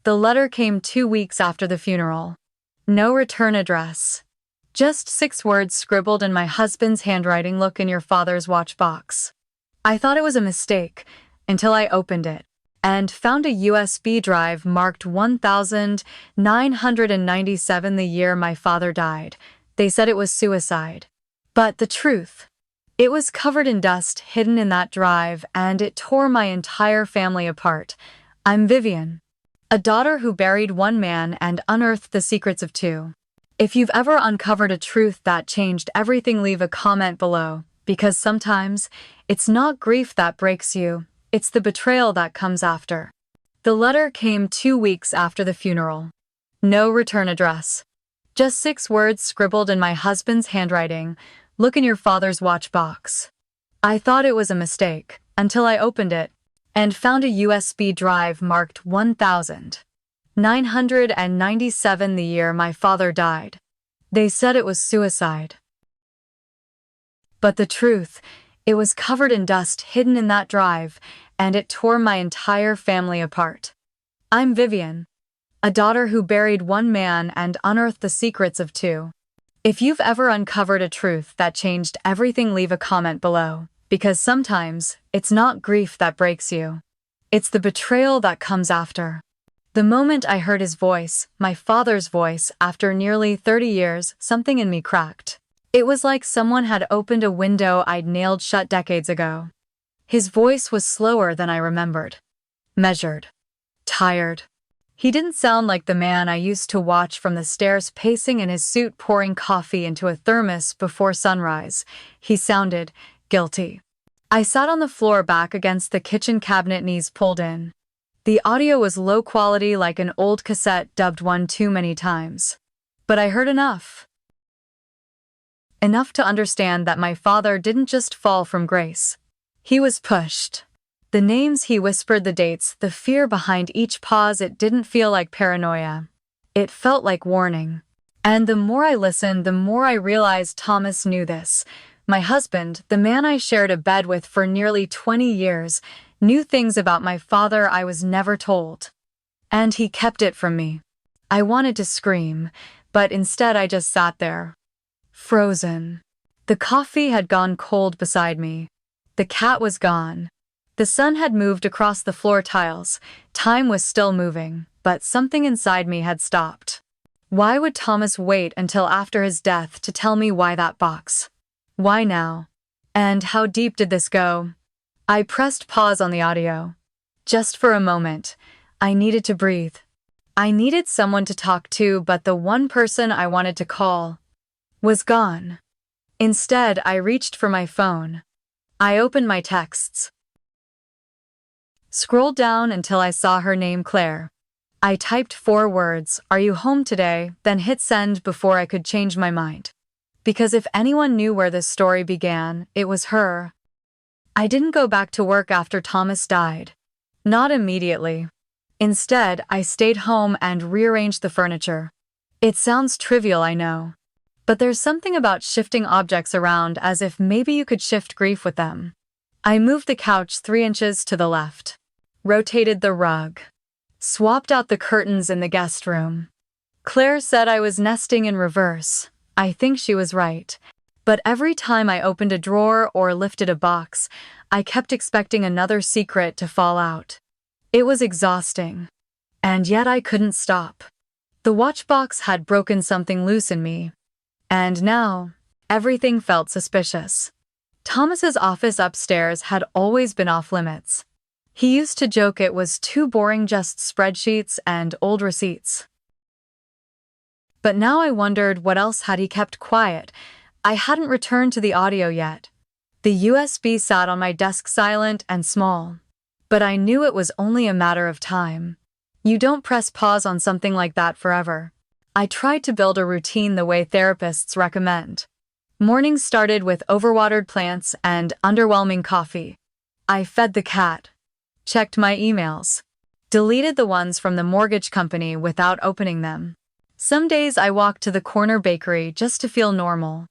The letter came 2 weeks after the funeral. No return address. Just 6 words scribbled in my husband's handwriting: "Look in your father's watch box." I thought it was a mistake until I opened it and found a USB drive marked 1997, the year my father died. They said it was suicide. But the truth, it was covered in dust hidden in that drive, and it tore my entire family apart. I'm Vivian, a daughter who buried one man and unearthed the secrets of two. If you've ever uncovered a truth that changed everything, leave a comment below, because sometimes it's not grief that breaks you, it's the betrayal that comes after. The letter came 2 weeks after the funeral. No return address. Just 6 words scribbled in my husband's handwriting: "Look in your father's watch box." I thought it was a mistake until I opened it and found a USB drive marked 1997, the year my father died. They said it was suicide. But the truth, it was covered in dust hidden in that drive, and it tore my entire family apart. I'm Vivian, a daughter who buried one man and unearthed the secrets of two. If you've ever uncovered a truth that changed everything, leave a comment below, because sometimes it's not grief that breaks you, it's the betrayal that comes after. The moment I heard his voice, my father's voice, after nearly 30 years, something in me cracked. It was like someone had opened a window I'd nailed shut decades ago. His voice was slower than I remembered. Measured. Tired. He didn't sound like the man I used to watch from the stairs, pacing in his suit, pouring coffee into a thermos before sunrise. He sounded guilty. I sat on the floor back against the kitchen cabinet, knees pulled in. The audio was low quality, like an old cassette dubbed one too many times. But I heard enough. Enough to understand that my father didn't just fall from grace. He was pushed. The names he whispered, the dates, the fear behind each pause, it didn't feel like paranoia. It felt like warning. And the more I listened, the more I realized Thomas knew this. My husband, the man I shared a bed with for nearly 20 years, knew things about my father I was never told. And he kept it from me. I wanted to scream, but instead I just sat there. Frozen. The coffee had gone cold beside me. The cat was gone. The sun had moved across the floor tiles. Time was still moving, but something inside me had stopped. Why would Thomas wait until after his death to tell me why that box? Why now? And how deep did this go? I pressed pause on the audio. Just for a moment. I needed to breathe. I needed someone to talk to, but the one person I wanted to call was gone. Instead, I reached for my phone. I opened my texts. Scrolled down until I saw her name, Claire. I typed 4 words, "Are you home today?" then hit send before I could change my mind. Because if anyone knew where this story began, it was her. I didn't go back to work after Thomas died. Not immediately. Instead, I stayed home and rearranged the furniture. It sounds trivial, I know. But there's something about shifting objects around as if maybe you could shift grief with them. I moved the couch 3 inches to the left. Rotated the rug. Swapped out the curtains in the guest room. Claire said I was nesting in reverse. I think she was right. But every time I opened a drawer or lifted a box, I kept expecting another secret to fall out. It was exhausting. And yet I couldn't stop. The watch box had broken something loose in me. And now, everything felt suspicious. Thomas's office upstairs had always been off limits. He used to joke it was too boring, just spreadsheets and old receipts. But now I wondered, what else had he kept quiet? I hadn't returned to the audio yet. The USB sat on my desk, silent and small. But I knew it was only a matter of time. You don't press pause on something like that forever. I tried to build a routine the way therapists recommend. Mornings started with overwatered plants and underwhelming coffee. I fed the cat. Checked my emails. Deleted the ones from the mortgage company without opening them. Some days I walked to the corner bakery just to feel normal.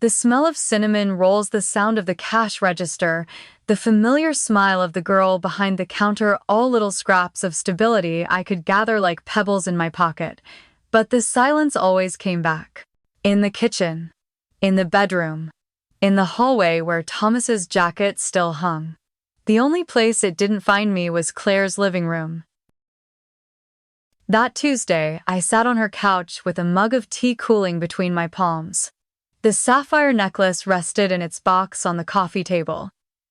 The smell of cinnamon rolls, the sound of the cash register, the familiar smile of the girl behind the counter, all little scraps of stability I could gather like pebbles in my pocket. But the silence always came back. In the kitchen, in the bedroom, in the hallway where Thomas's jacket still hung. The only place it didn't find me was Claire's living room. That Tuesday, I sat on her couch with a mug of tea cooling between my palms. The sapphire necklace rested in its box on the coffee table.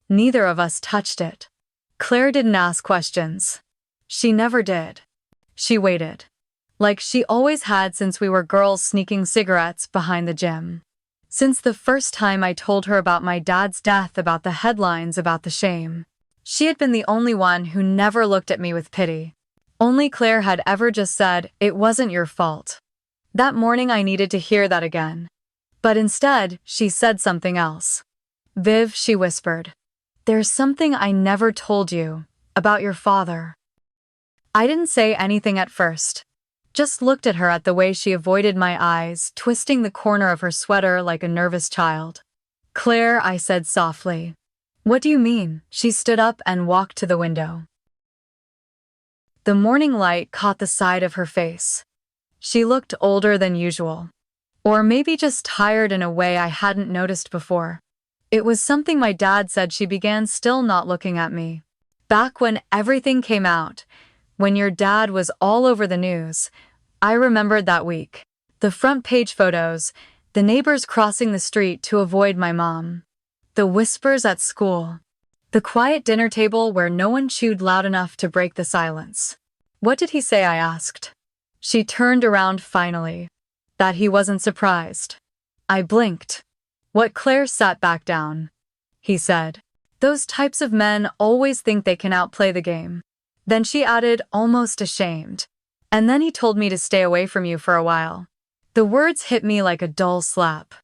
Neither of us touched it. Claire didn't ask questions. She never did. She waited. Like she always had since we were girls sneaking cigarettes behind the gym. Since the first time I told her about my dad's death, about the headlines, about the shame. She had been the only one who never looked at me with pity. Only Claire had ever just said, "It wasn't your fault." That morning I needed to hear that again. But instead, she said something else. "Viv," she whispered, "there's something I never told you about your father." I didn't say anything at first. Just looked at her, at the way she avoided my eyes, twisting the corner of her sweater like a nervous child. "Claire," I said softly. "What do you mean?" She stood up and walked to the window. The morning light caught the side of her face. She looked older than usual. Or maybe just tired in a way I hadn't noticed before. It was something my dad said. She began, still not looking at me. "Back when everything came out, when your dad was all over the news, I remembered that week. The front page photos, the neighbors crossing the street to avoid my mom. The whispers at school. The quiet dinner table where no one chewed loud enough to break the silence." "What did he say?" I asked. She turned around finally. That he wasn't surprised. I blinked. "What?" Claire sat back down. He said, "Those types of men always think they can outplay the game." Then she added, almost ashamed, "And then he told me to stay away from you for a while." The words hit me like a dull slap.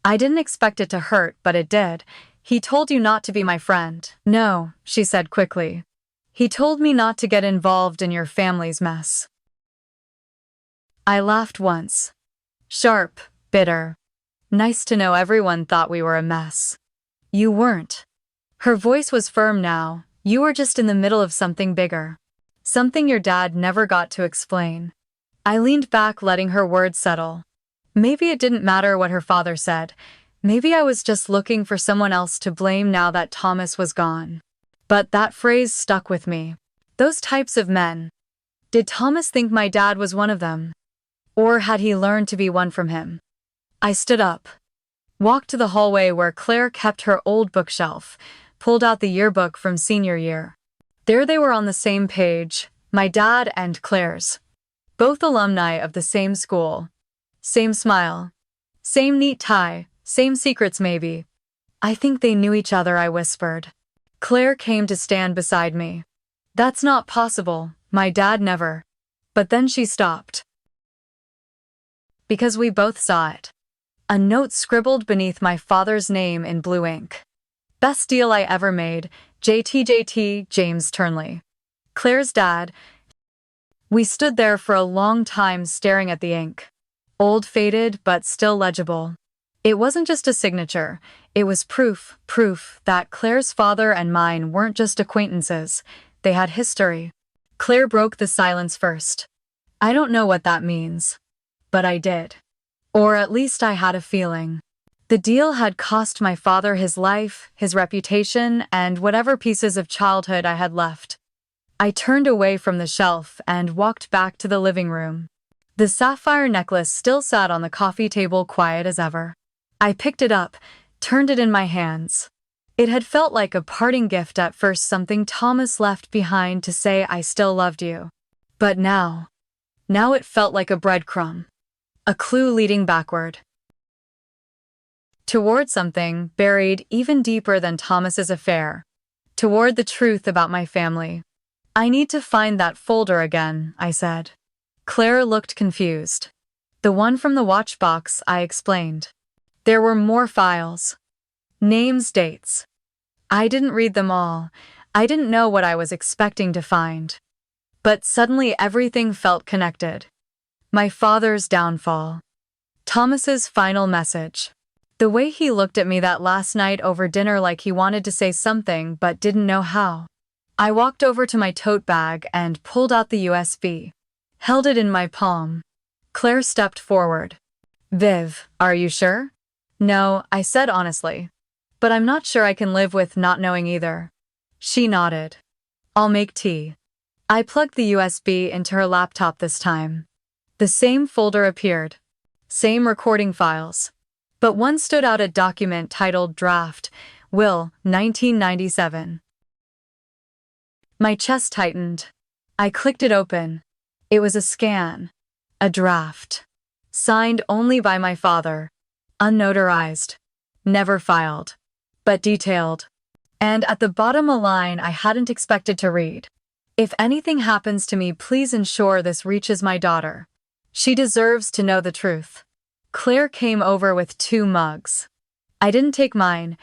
I didn't expect it to hurt, but it did. "He told you not to be my friend." "No," she said quickly. "He told me not to get involved in your family's mess." I laughed once. Sharp, bitter. Nice to know everyone thought we were a mess. "You weren't." Her voice was firm now. "You were just in the middle of something bigger. Something your dad never got to explain." I leaned back, letting her words settle. Maybe it didn't matter what her father said. Maybe I was just looking for someone else to blame now that Thomas was gone. But that phrase stuck with me. Those types of men. Did Thomas think my dad was one of them? Or had he learned to be one from him? I stood up, walked to the hallway where Claire kept her old bookshelf, pulled out the yearbook from senior year. There they were on the same page, my dad and Claire's. Both alumni of the same school. Same smile. Same neat tie. Same secrets maybe. "I think they knew each other," I whispered. Claire came to stand beside me. "That's not possible. My dad never." But then she stopped. Because we both saw it. A note scribbled beneath my father's name in blue ink. "Best deal I ever made, JTJT, James Turnley." Claire's dad. We stood there for a long time staring at the ink. Old, faded, but still legible. It wasn't just a signature. It was proof that Claire's father and mine weren't just acquaintances. They had history. Claire broke the silence first. "I don't know what that means." But I did. Or at least I had a feeling. The deal had cost my father his life, his reputation, and whatever pieces of childhood I had left. I turned away from the shelf and walked back to the living room. The sapphire necklace still sat on the coffee table, quiet as ever. I picked it up, turned it in my hands. It had felt like a parting gift at first, something Thomas left behind to say I still loved you. But now it felt like a breadcrumb. A clue leading backward. Toward something buried even deeper than Thomas's affair. Toward the truth about my family. "I need to find that folder again," I said. Claire looked confused. "The one from the watch box," I explained. There were more files. Names, dates. I didn't read them all. I didn't know what I was expecting to find. But suddenly everything felt connected. My father's downfall. Thomas's final message. The way he looked at me that last night over dinner like he wanted to say something but didn't know how. I walked over to my tote bag and pulled out the USB. Held it in my palm. Claire stepped forward. "Viv, are you sure?" "No," I said honestly. "But I'm not sure I can live with not knowing either." She nodded. "I'll make tea." I plugged the USB into her laptop this time. The same folder appeared. Same recording files. But one stood out, a document titled Draft, Will, 1997. My chest tightened. I clicked it open. It was a scan. A draft. Signed only by my father. Unnotarized. Never filed. But detailed. And at the bottom a line I hadn't expected to read. "If anything happens to me, please ensure this reaches my daughter. She deserves to know the truth." Claire came over with 2 mugs. I didn't take mine.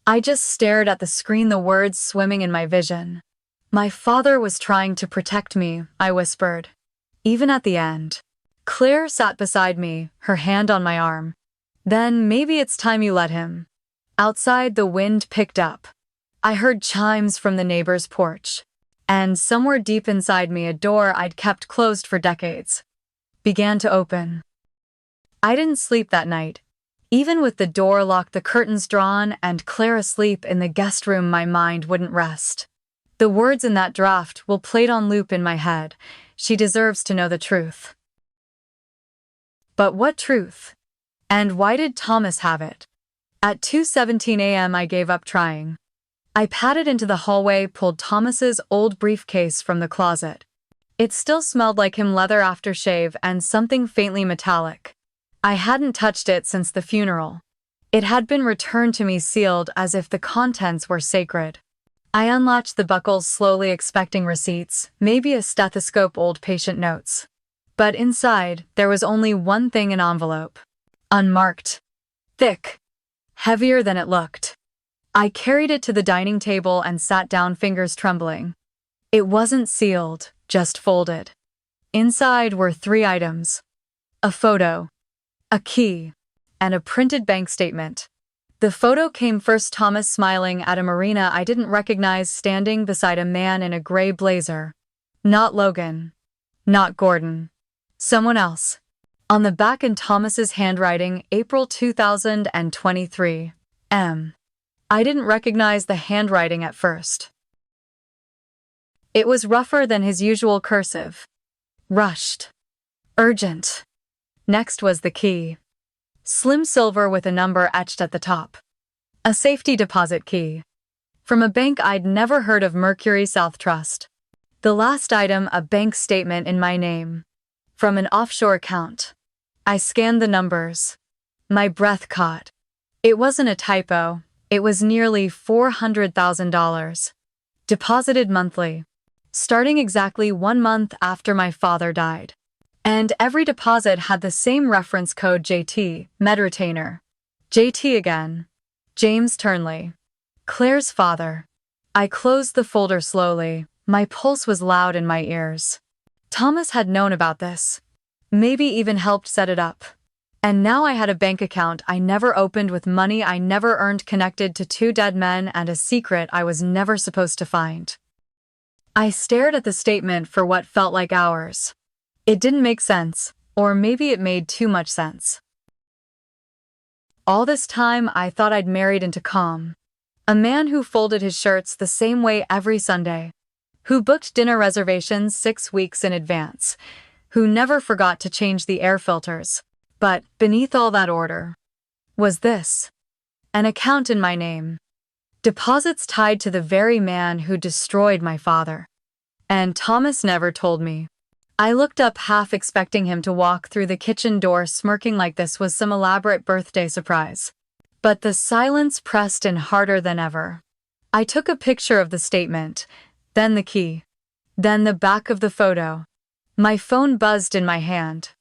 I just stared at the screen, the words swimming in my vision. "My father was trying to protect me," I whispered. Even at the end. Claire sat beside me, her hand on my arm. "Then maybe it's time you let him." Outside, the wind picked up. I heard chimes from the neighbor's porch. And somewhere deep inside me, a door I'd kept closed for decades began to open. I didn't sleep that night. Even with the door locked, the curtains drawn, and Claire asleep in the guest room, my mind wouldn't rest. The words in that draft will played on loop in my head. She deserves to know the truth. But what truth? And why did Thomas have it? At 2:17 a.m. I gave up trying. I padded into the hallway, pulled Thomas's old briefcase from the closet. It still smelled like him, leather, aftershave, and something faintly metallic. I hadn't touched it since the funeral. It had been returned to me sealed, as if the contents were sacred. I unlatched the buckles slowly, expecting receipts, maybe a stethoscope, old patient notes. But inside, there was only one thing: an envelope. Unmarked. Thick. Heavier than it looked. I carried it to the dining table and sat down, fingers trembling. It wasn't sealed, just folded. Inside were 3 items. A photo. A key. And a printed bank statement. The photo came first: Thomas smiling at a marina I didn't recognize, standing beside a man in a gray blazer. Not Logan. Not Gordon. Someone else. On the back, in Thomas's handwriting, April 2023. M. I didn't recognize the handwriting at first. It was rougher than his usual cursive. Rushed. Urgent. Next was the key. Slim silver with a number etched at the top. A safety deposit key. From a bank I'd never heard of, Mercury South Trust. The last item, a bank statement in my name. From an offshore account. I scanned the numbers. My breath caught. It wasn't a typo. It was nearly $400,000. Deposited monthly. Starting exactly 1 month after my father died. And every deposit had the same reference code: JT, MedRetainer. JT again. James Turnley. Claire's father. I closed the folder slowly. My pulse was loud in my ears. Thomas had known about this. Maybe even helped set it up. And now I had a bank account I never opened, with money I never earned, connected to 2 dead men, and a secret I was never supposed to find. I stared at the statement for what felt like hours. It didn't make sense, or maybe it made too much sense. All this time, I thought I'd married into calm. A man who folded his shirts the same way every Sunday. Who booked dinner reservations 6 weeks in advance. Who never forgot to change the air filters. But beneath all that order was this. An account in my name. Deposits tied to the very man who destroyed my father. And Thomas never told me. I looked up, half expecting him to walk through the kitchen door smirking like this was some elaborate birthday surprise. But the silence pressed in harder than ever. I took a picture of the statement, then the key, then the back of the photo. My phone buzzed in my hand.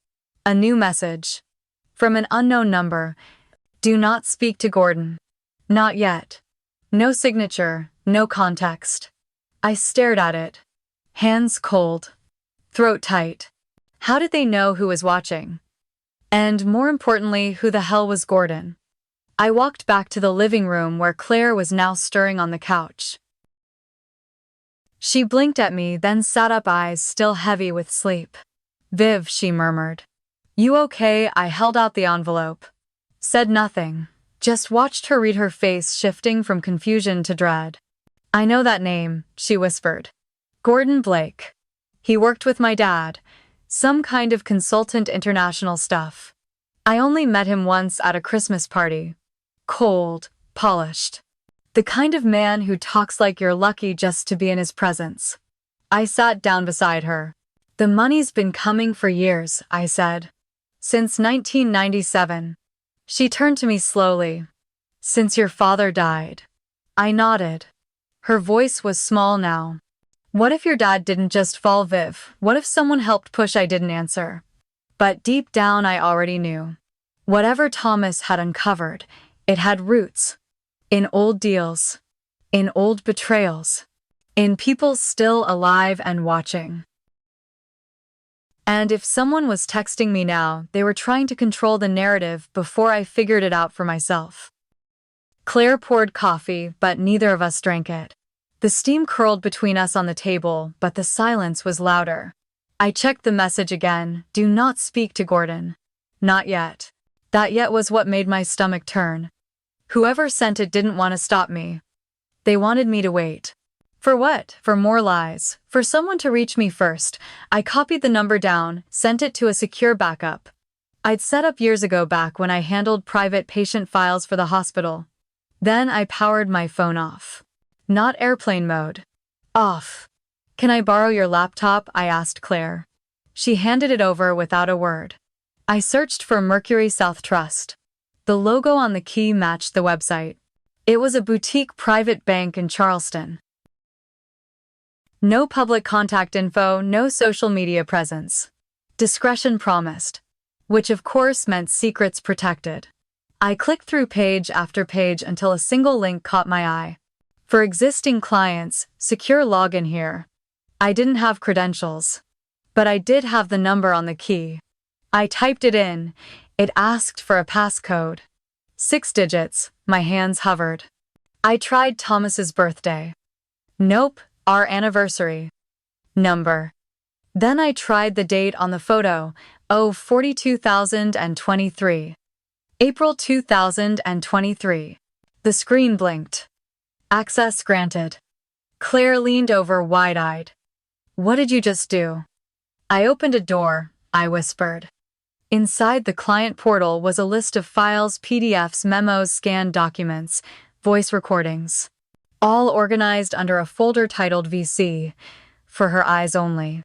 A new message. From an unknown number. Do not speak to Gordon. Not yet. No signature, no context. I stared at it. Hands cold. Throat tight. How did they know who was watching? And more importantly, who the hell was Gordon? I walked back to the living room where Claire was now stirring on the couch. She blinked at me, then sat up, eyes still heavy with sleep. "Viv," she murmured. "You okay?" I held out the envelope. Said nothing. Just watched her read, her face shifting from confusion to dread. "I know that name," she whispered. "Gordon Blake. He worked with my dad. Some kind of consultant, international stuff. I only met him once at a Christmas party. Cold, polished. The kind of man who talks like you're lucky just to be in his presence." I sat down beside her. "The money's been coming for years," I said. "Since 1997. She turned to me slowly. "Since your father died." I nodded. Her voice was small now. "What if your dad didn't just fall, Viv? What if someone helped push?" I didn't answer. But deep down I already knew. Whatever Thomas had uncovered, it had roots. In old deals. In old betrayals. In people still alive and watching. And if someone was texting me now, they were trying to control the narrative before I figured it out for myself. Claire poured coffee, but neither of us drank it. The steam curled between us on the table, but the silence was louder. I checked the message again. "Do not speak to Gordon." Not yet. That yet was what made my stomach turn. Whoever sent it didn't want to stop me. They wanted me to wait. For what? For more lies. For someone to reach me first. I copied the number down, sent it to a secure backup I'd set up years ago, back when I handled private patient files for the hospital. Then I powered my phone off. Not airplane mode. Off. "Can I borrow your laptop?" I asked Claire. She handed it over without a word. I searched for Mercury South Trust. The logo on the key matched the website. It was a boutique private bank in Charleston. No public contact info, no social media presence. Discretion promised. Which of course meant secrets protected. I clicked through page after page until a single link caught my eye. For existing clients, secure login here. I didn't have credentials. But I did have the number on the key. I typed it in. It asked for a passcode. 6 digits. My hands hovered. I tried Thomas's birthday. Nope, our anniversary. Number. Then I tried the date on the photo. 42,023. April 2023. The screen blinked. Access granted. Claire leaned over wide-eyed. "What did you just do?" "I opened a door," I whispered. Inside the client portal was a list of files, PDFs, memos, scanned documents, voice recordings. All organized under a folder titled VC, for her eyes only.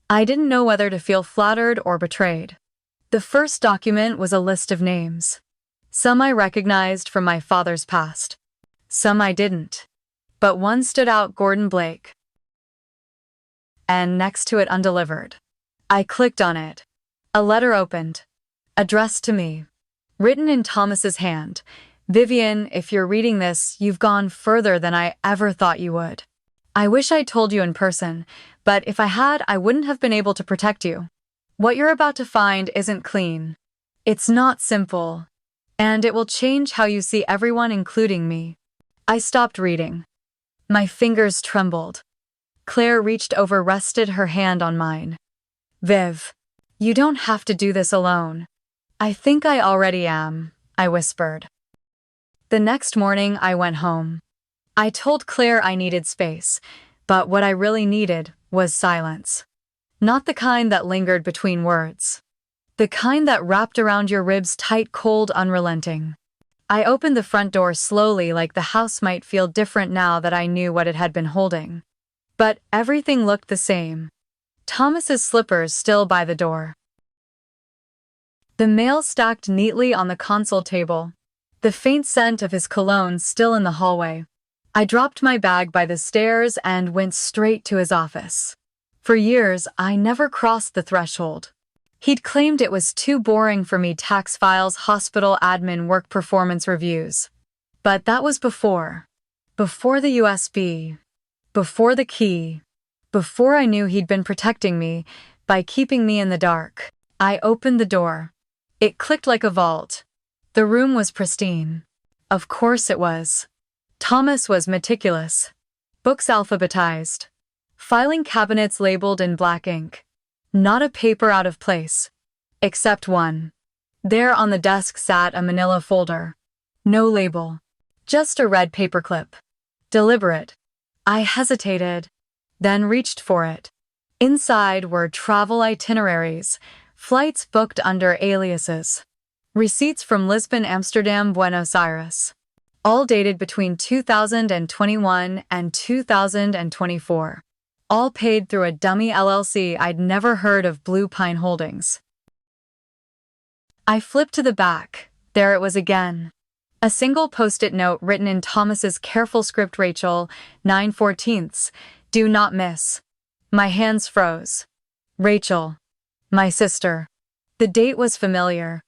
I didn't know whether to feel flattered or betrayed. The first document was a list of names. Some I recognized from my father's past. Some I didn't. But one stood out: Gordon Blake. And next to it, undelivered. I clicked on it. A letter opened. Addressed to me. Written in Thomas's hand. "Vivian, if you're reading this, you've gone further than I ever thought you would. I wish I'd told you in person, but if I had, I wouldn't have been able to protect you. What you're about to find isn't clean. It's not simple. And it will change how you see everyone, including me." I stopped reading. My fingers trembled. Claire reached over, rested her hand on mine. "Viv, you don't have to do this alone." "I think I already am," I whispered. The next morning I went home. I told Claire I needed space, but what I really needed was silence. Not the kind that lingered between words. The kind that wrapped around your ribs tight, cold, unrelenting. I opened the front door slowly, like the house might feel different now that I knew what it had been holding. But everything looked the same. Thomas's slippers still by the door. The mail stacked neatly on the console table. The faint scent of his cologne still in the hallway. I dropped my bag by the stairs and went straight to his office. For years, I never crossed the threshold. He'd claimed it was too boring for me: tax files, hospital admin, work performance reviews. But that was before. Before the USB. Before the key. Before I knew he'd been protecting me by keeping me in the dark. I opened the door. It clicked like a vault. The room was pristine. Of course it was. Thomas was meticulous. Books alphabetized. Filing cabinets labeled in black ink. Not a paper out of place. Except one. There on the desk sat a manila folder. No label. Just a red paperclip. Deliberate. I hesitated, then reached for it. Inside were travel itineraries, flights booked under aliases, receipts from Lisbon, Amsterdam, Buenos Aires, all dated between 2021 and 2024. All paid through a dummy LLC I'd never heard of, Blue Pine Holdings. I flipped to the back. There it was again. A single post-it note written in Thomas's careful script: Rachel, 9/14, do not miss. My hands froze. Rachel. My sister. The date was familiar.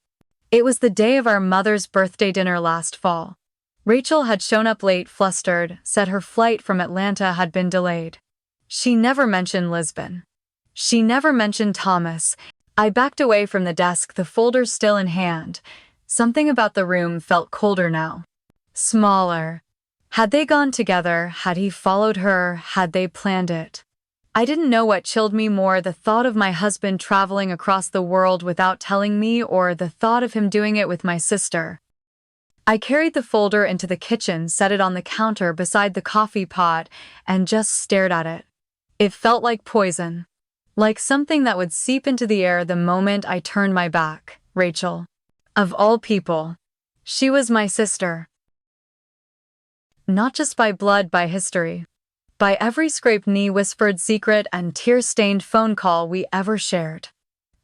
It was the day of our mother's birthday dinner last fall. Rachel had shown up late, flustered, said her flight from Atlanta had been delayed. She never mentioned Lisbon. She never mentioned Thomas. I backed away from the desk, the folder still in hand. Something about the room felt colder now. Smaller. Had they gone together? Had he followed her? Had they planned it? I didn't know what chilled me more, the thought of my husband traveling across the world without telling me, or the thought of him doing it with my sister. I carried the folder into the kitchen, set it on the counter beside the coffee pot, and just stared at it. It felt like poison. Like something that would seep into the air the moment I turned my back. Rachel. Of all people. She was my sister. Not just by blood, by history. By every scraped knee, whispered secret, and tear-stained phone call we ever shared.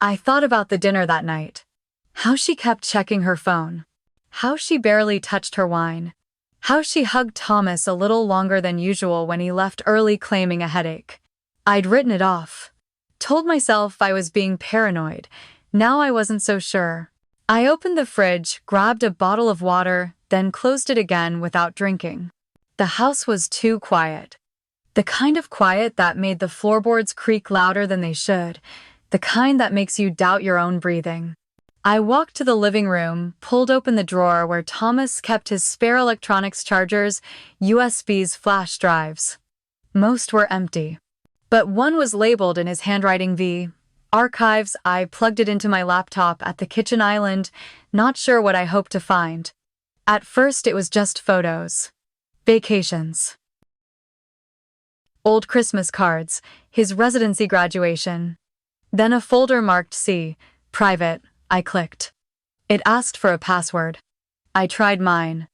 I thought about the dinner that night. How she kept checking her phone. How she barely touched her wine. How she hugged Thomas a little longer than usual when he left early, claiming a headache. I'd written it off. Told myself I was being paranoid. Now I wasn't so sure. I opened the fridge, grabbed a bottle of water, then closed it again without drinking. The house was too quiet. The kind of quiet that made the floorboards creak louder than they should. The kind that makes you doubt your own breathing. I walked to the living room, pulled open the drawer where Thomas kept his spare electronics chargers, USBs, flash drives. Most were empty. But one was labeled in his handwriting, V. Archives. I plugged it into my laptop at the kitchen island, not sure what I hoped to find. At first it was just photos. Vacations. Old Christmas cards, his residency graduation. Then a folder marked C, private. I clicked. It asked for a password. I tried mine.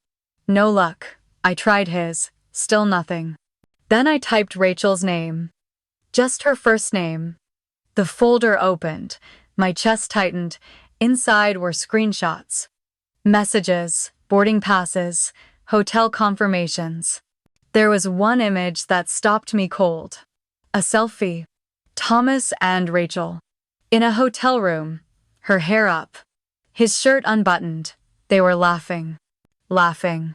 No luck. I tried his. Still nothing. Then I typed Rachel's name. Just her first name. The folder opened. My chest tightened. Inside were screenshots. Messages, boarding passes, hotel confirmations. There was one image that stopped me cold. A selfie. Thomas and Rachel. In a hotel room. Her hair up. His shirt unbuttoned. They were laughing. Laughing.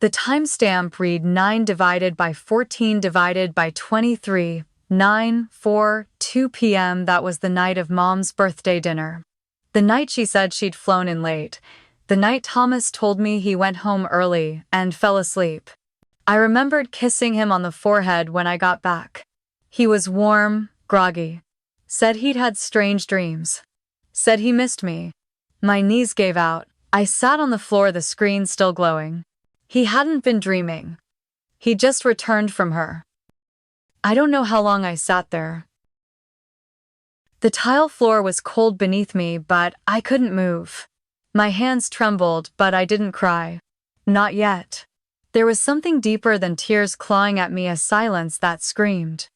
The timestamp read 9 divided by 14 divided by 23. 9:02 p.m. That was the night of Mom's birthday dinner. The night she said she'd flown in late. The night Thomas told me he went home early and fell asleep. I remembered kissing him on the forehead when I got back. He was warm, groggy. Said he'd had strange dreams. Said he missed me. My knees gave out. I sat on the floor, the screen still glowing. He hadn't been dreaming. He just returned from her. I don't know how long I sat there. The tile floor was cold beneath me, but I couldn't move. My hands trembled, but I didn't cry. Not yet. There was something deeper than tears clawing at me, a silence that screamed.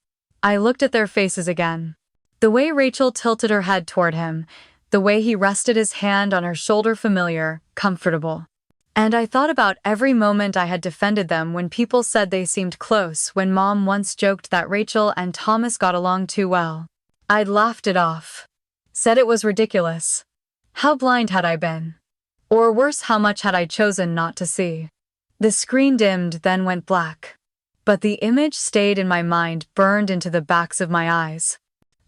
I looked at their faces again. The way Rachel tilted her head toward him, the way he rested his hand on her shoulder, familiar, comfortable. And I thought about every moment I had defended them, when people said they seemed close, when Mom once joked that Rachel and Thomas got along too well. I'd laughed it off. Said it was ridiculous. How blind had I been? Or worse, how much had I chosen not to see? The screen dimmed, then went black. But the image stayed in my mind, burned into the backs of my eyes.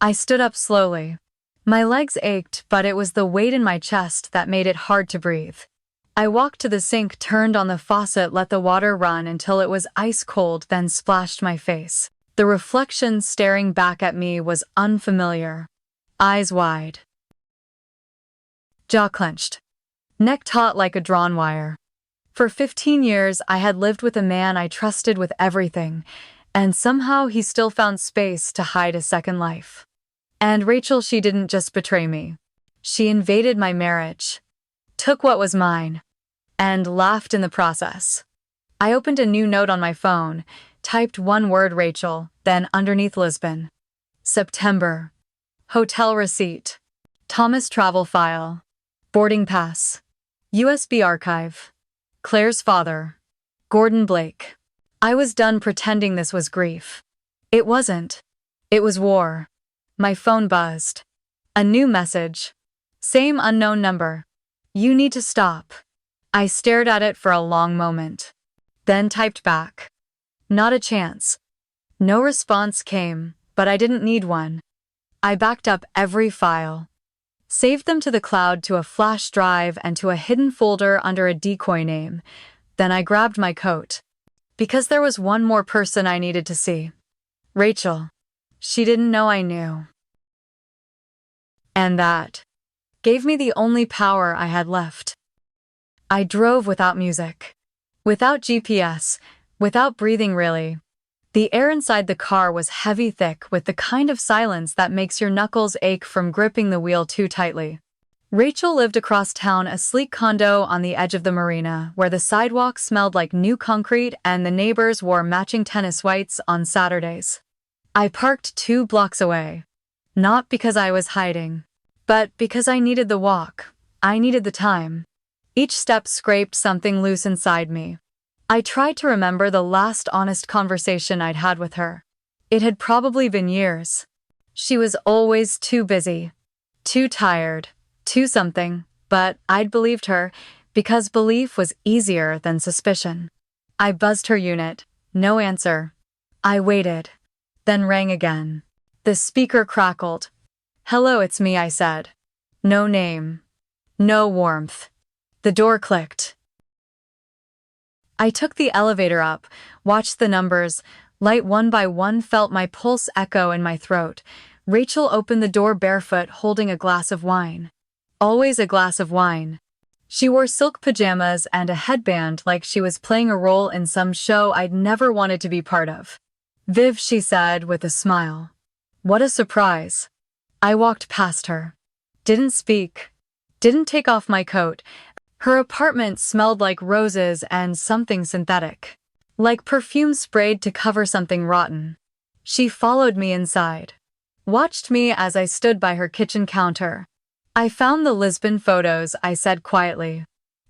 I stood up slowly. My legs ached, but it was the weight in my chest that made it hard to breathe. I walked to the sink, turned on the faucet, let the water run until it was ice cold, then splashed my face. The reflection staring back at me was unfamiliar. Eyes wide. Jaw clenched. Neck taut like a drawn wire. For 15 years, I had lived with a man I trusted with everything, and somehow he still found space to hide a second life. And Rachel, she didn't just betray me. She invaded my marriage, took what was mine, and laughed in the process. I opened a new note on my phone, typed one word, Rachel, then underneath Lisbon. September. Hotel receipt. Thomas travel file. Boarding pass. USB archive. Claire's father. Gordon Blake. I was done pretending this was grief. It wasn't. It was war. My phone buzzed. A new message. Same unknown number. You need to stop. I stared at it for a long moment. Then typed back. Not a chance. No response came, but I didn't need one. I backed up every file. Saved them to the cloud, to a flash drive, and to a hidden folder under a decoy name. Then I grabbed my coat. Because there was one more person I needed to see. Rachel. She didn't know I knew. And that gave me the only power I had left. I drove without music. Without GPS. Without breathing, really. The air inside the car was heavy, thick, with the kind of silence that makes your knuckles ache from gripping the wheel too tightly. Rachel lived across town, a sleek condo on the edge of the marina, where the sidewalk smelled like new concrete and the neighbors wore matching tennis whites on Saturdays. I parked 2 blocks away. Not because I was hiding, but because I needed the walk. I needed the time. Each step scraped something loose inside me. I tried to remember the last honest conversation I'd had with her. It had probably been years. She was always too busy, too tired, too something, but I'd believed her because belief was easier than suspicion. I buzzed her unit. No answer. I waited. Then rang again. The speaker crackled. Hello, it's me, I said. No name. No warmth. The door clicked. I took the elevator up, watched the numbers, light one by one, felt my pulse echo in my throat. Rachel opened the door barefoot, holding a glass of wine. Always a glass of wine. She wore silk pajamas and a headband like she was playing a role in some show I'd never wanted to be part of. Viv, she said with a smile. What a surprise. I walked past her. Didn't speak. Didn't take off my coat. Her apartment smelled like roses and something synthetic. Like perfume sprayed to cover something rotten. She followed me inside. Watched me as I stood by her kitchen counter. I found the Lisbon photos, I said quietly.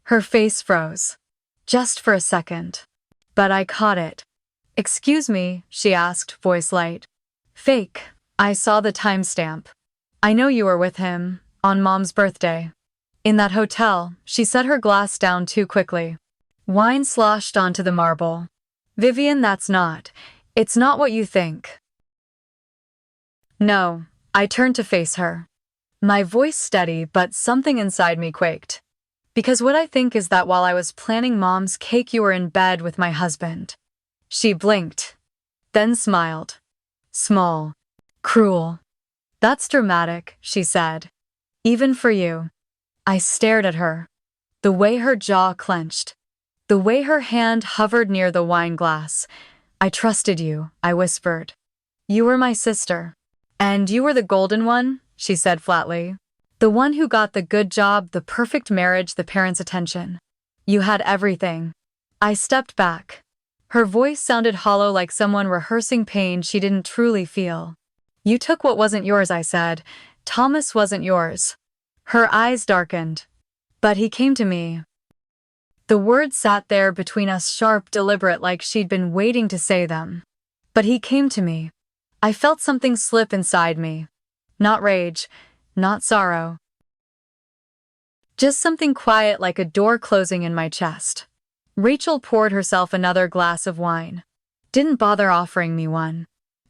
Her face froze. Just for a second. But I caught it. Excuse me, she asked, voice light. Fake. I saw the timestamp. I know you were with him, on Mom's birthday. In that hotel, she set her glass down too quickly. Wine sloshed onto the marble. Vivian, it's not what you think. No, I turned to face her. My voice steady, but something inside me quaked. Because what I think is that while I was planning Mom's cake, you were in bed with my husband. She blinked. Then smiled. Small. Cruel. That's dramatic, she said. Even for you. I stared at her. The way her jaw clenched. The way her hand hovered near the wine glass. I trusted you, I whispered. You were my sister. And you were the golden one, she said flatly. The one who got the good job, the perfect marriage, the parents' attention. You had everything. I stepped back. Her voice sounded hollow, like someone rehearsing pain she didn't truly feel. You took what wasn't yours, I said. Thomas wasn't yours. Her eyes darkened. But he came to me. The words sat there between us, sharp, deliberate, like she'd been waiting to say them. But he came to me. I felt something slip inside me. Not rage, not sorrow. Just something quiet, like a door closing in my chest. Rachel poured herself another glass of wine. Didn't bother offering me one.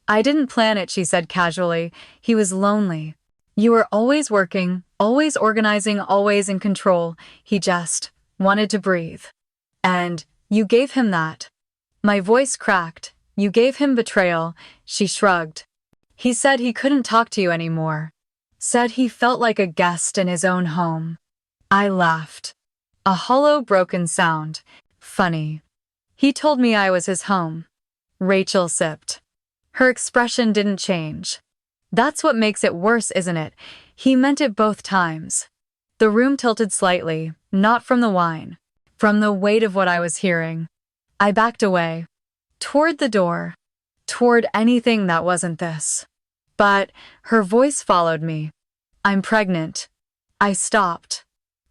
I didn't plan it, she said casually. He was lonely. You were always working, always organizing, always in control. He just wanted to breathe. And you gave him that. My voice cracked. You gave him betrayal, she shrugged. He said he couldn't talk to you anymore. Said he felt like a guest in his own home. I laughed. A hollow, broken sound. Funny. He told me I was his home. Rachel sipped. Her expression didn't change. That's what makes it worse, isn't it? He meant it both times. The room tilted slightly, not from the wine, from the weight of what I was hearing. I backed away. Toward the door. Toward anything that wasn't this. But her voice followed me. I'm pregnant. I stopped.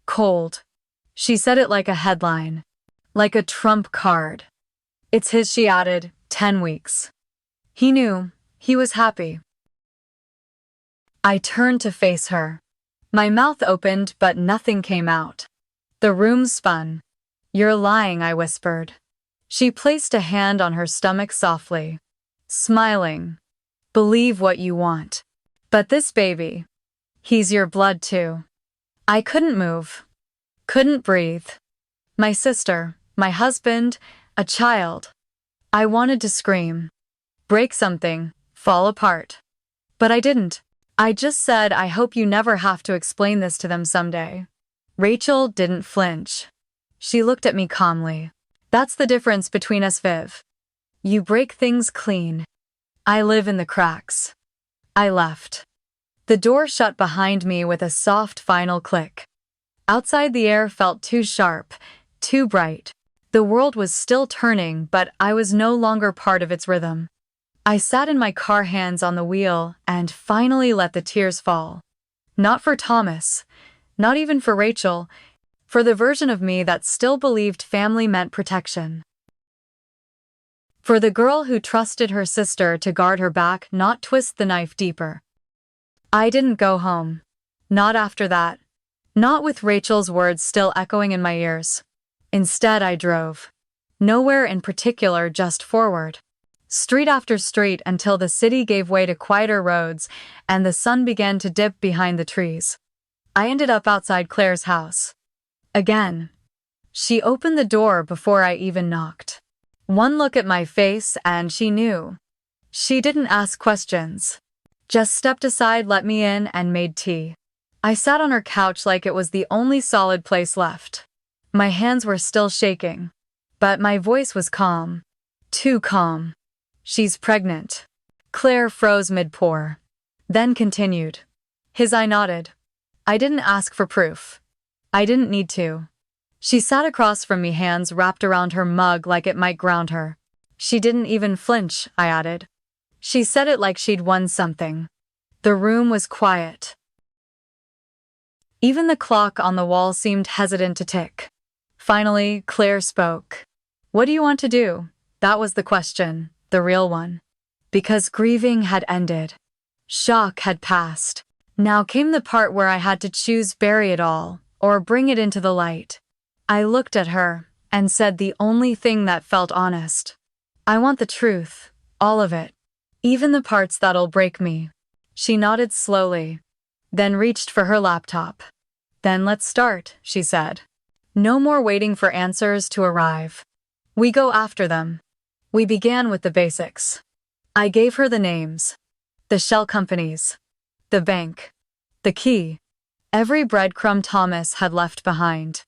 Cold. She said it like a headline. Like a trump card. It's his, she added, 10 weeks. He knew. He was happy. I turned to face her. My mouth opened, but nothing came out. The room spun. You're lying, I whispered. She placed a hand on her stomach softly. Smiling. Believe what you want. But this baby, he's your blood too. I couldn't move. Couldn't breathe. My sister, my husband, a child. I wanted to scream. Break something. Fall apart. But I didn't. I just said, I hope you never have to explain this to them someday. Rachel didn't flinch. She looked at me calmly. That's the difference between us, Viv. You break things clean. I live in the cracks. I left. The door shut behind me with a soft final click. Outside, the air felt too sharp, too bright. The world was still turning, but I was no longer part of its rhythm. I sat in my car, hands on the wheel, and finally let the tears fall. Not for Thomas, not even for Rachel, for the version of me that still believed family meant protection. For the girl who trusted her sister to guard her back, not twist the knife deeper. I didn't go home. Not after that. Not with Rachel's words still echoing in my ears. Instead, I drove. Nowhere in particular, just forward. Street after street until the city gave way to quieter roads and the sun began to dip behind the trees. I ended up outside Claire's house. Again. She opened the door before I even knocked. One look at my face and she knew. She didn't ask questions. Just stepped aside, let me in, and made tea. I sat on her couch like it was the only solid place left. My hands were still shaking. But my voice was calm. Too calm. She's pregnant. Claire froze mid-pour. Then continued. I nodded. I didn't ask for proof. I didn't need to. She sat across from me, hands wrapped around her mug like it might ground her. She didn't even flinch, I added. She said it like she'd won something. The room was quiet. Even the clock on the wall seemed hesitant to tick. Finally, Claire spoke. What do you want to do? That was the question, the real one. Because grieving had ended. Shock had passed. Now came the part where I had to choose: bury it all, or bring it into the light. I looked at her and said the only thing that felt honest. I want the truth, all of it. Even the parts that'll break me. She nodded slowly, then reached for her laptop. Then let's start, she said. No more waiting for answers to arrive. We go after them. We began with the basics. I gave her the names. The shell companies. The bank. The key. Every breadcrumb Thomas had left behind.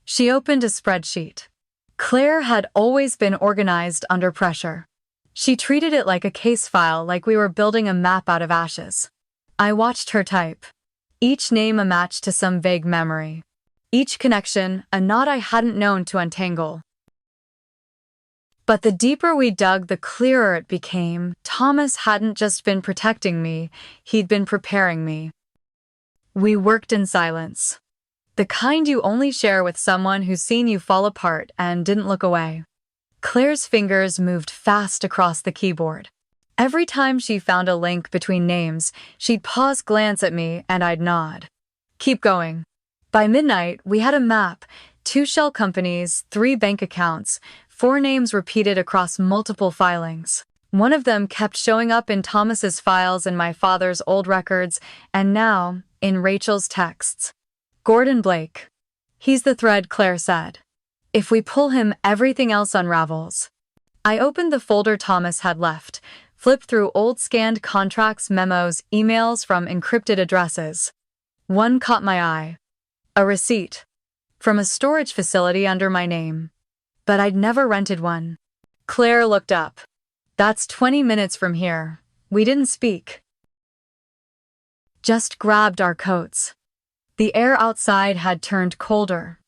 She opened a spreadsheet. Claire had always been organized under pressure. She treated it like a case file, like we were building a map out of ashes. I watched her type. Each name a match to some vague memory. Each connection a knot I hadn't known to untangle. But the deeper we dug, the clearer it became. Thomas hadn't just been protecting me, he'd been preparing me. We worked in silence. The kind you only share with someone who's seen you fall apart and didn't look away. Claire's fingers moved fast across the keyboard. Every time she found a link between names, she'd pause, glance at me, and I'd nod. Keep going. By midnight, we had a map, 2 shell companies, 3 bank accounts, 4 names repeated across multiple filings. One of them kept showing up in Thomas's files, in my father's old records, and now, in Rachel's texts. Gordon Blake. He's the thread, Claire said. If we pull him, everything else unravels. I opened the folder Thomas had left, flipped through old scanned contracts, memos, emails from encrypted addresses. One caught my eye. A receipt. From a storage facility under my name. But I'd never rented one. Claire looked up. That's 20 minutes from here. We didn't speak. Just grabbed our coats. The air outside had turned colder.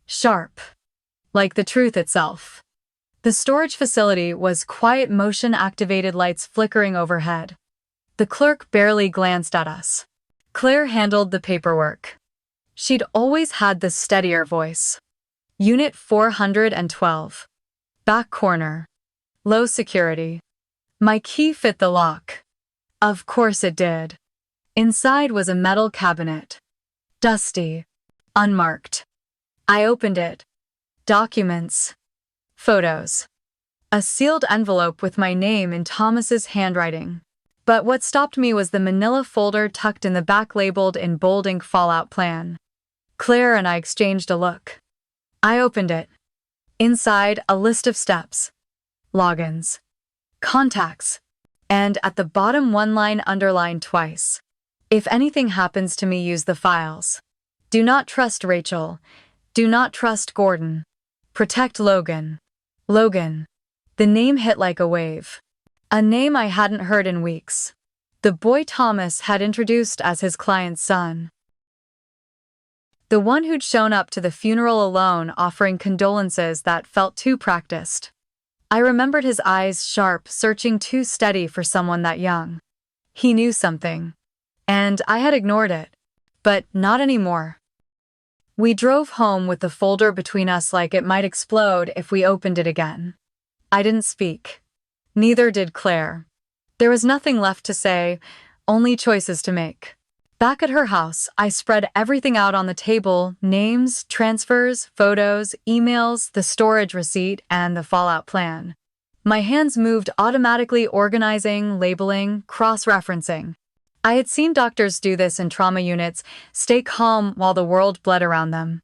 Sharp. Like the truth itself. The storage facility was quiet, motion-activated lights flickering overhead. The clerk barely glanced at us. Claire handled the paperwork. She'd always had the steadier voice. Unit 412. Back corner. Low security. My key fit the lock. Of course it did. Inside was a metal cabinet. Dusty. Unmarked. I opened it. Documents. Photos. A sealed envelope with my name in Thomas's handwriting. But what stopped me was the manila folder tucked in the back labeled in bold ink Fallout Plan. Claire and I exchanged a look. I opened it. Inside, a list of steps. Logins. Contacts. And at the bottom, one line underlined twice. If anything happens to me, use the files. Do not trust Rachel. Do not trust Gordon. Protect Logan. Logan. The name hit like a wave. A name I hadn't heard in weeks. The boy Thomas had introduced as his client's son. The one who'd shown up to the funeral alone, offering condolences that felt too practiced. I remembered his eyes sharp, searching, too steady for someone that young. He knew something. And I had ignored it. But not anymore. We drove home with the folder between us like it might explode if we opened it again. I didn't speak. Neither did Claire. There was nothing left to say, only choices to make. Back at her house, I spread everything out on the table: names, transfers, photos, emails, the storage receipt, and the Fallout Plan. My hands moved automatically, organizing, labeling, cross-referencing. I had seen doctors do this in trauma units, stay calm while the world bled around them.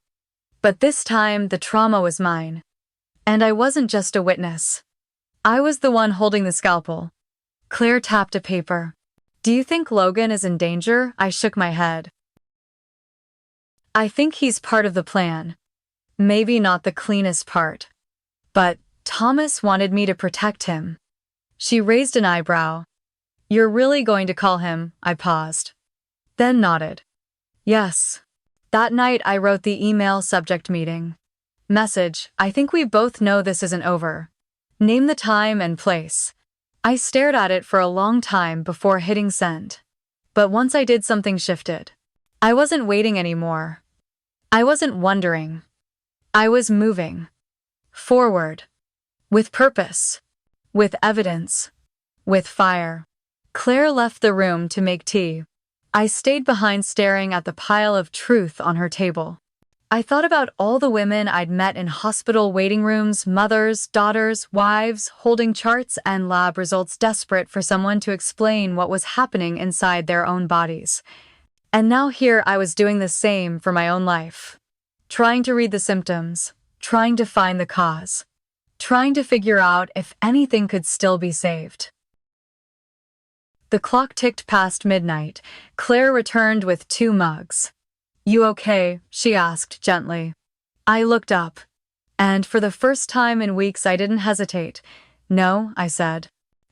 But this time, the trauma was mine. And I wasn't just a witness. I was the one holding the scalpel. Claire tapped a paper. Do you think Logan is in danger? I shook my head. I think he's part of the plan. Maybe not the cleanest part. But Thomas wanted me to protect him. She raised an eyebrow. You're really going to call him? I paused. Then nodded. Yes. That night I wrote the email subject: meeting. Message: I think we both know this isn't over. Name the time and place. I stared at it for a long time before hitting send. But once I did, something shifted. I wasn't waiting anymore. I wasn't wondering. I was moving. Forward. With purpose. With evidence. With fire. Claire left the room to make tea. I stayed behind, staring at the pile of truth on her table. I thought about all the women I'd met in hospital waiting rooms, mothers, daughters, wives, holding charts and lab results, desperate for someone to explain what was happening inside their own bodies. And now here I was doing the same for my own life. Trying to read the symptoms, trying to find the cause, trying to figure out if anything could still be saved. The clock ticked past midnight. Claire returned with 2 mugs. You okay? She asked gently. I looked up. And for the first time in weeks I didn't hesitate. No, I said.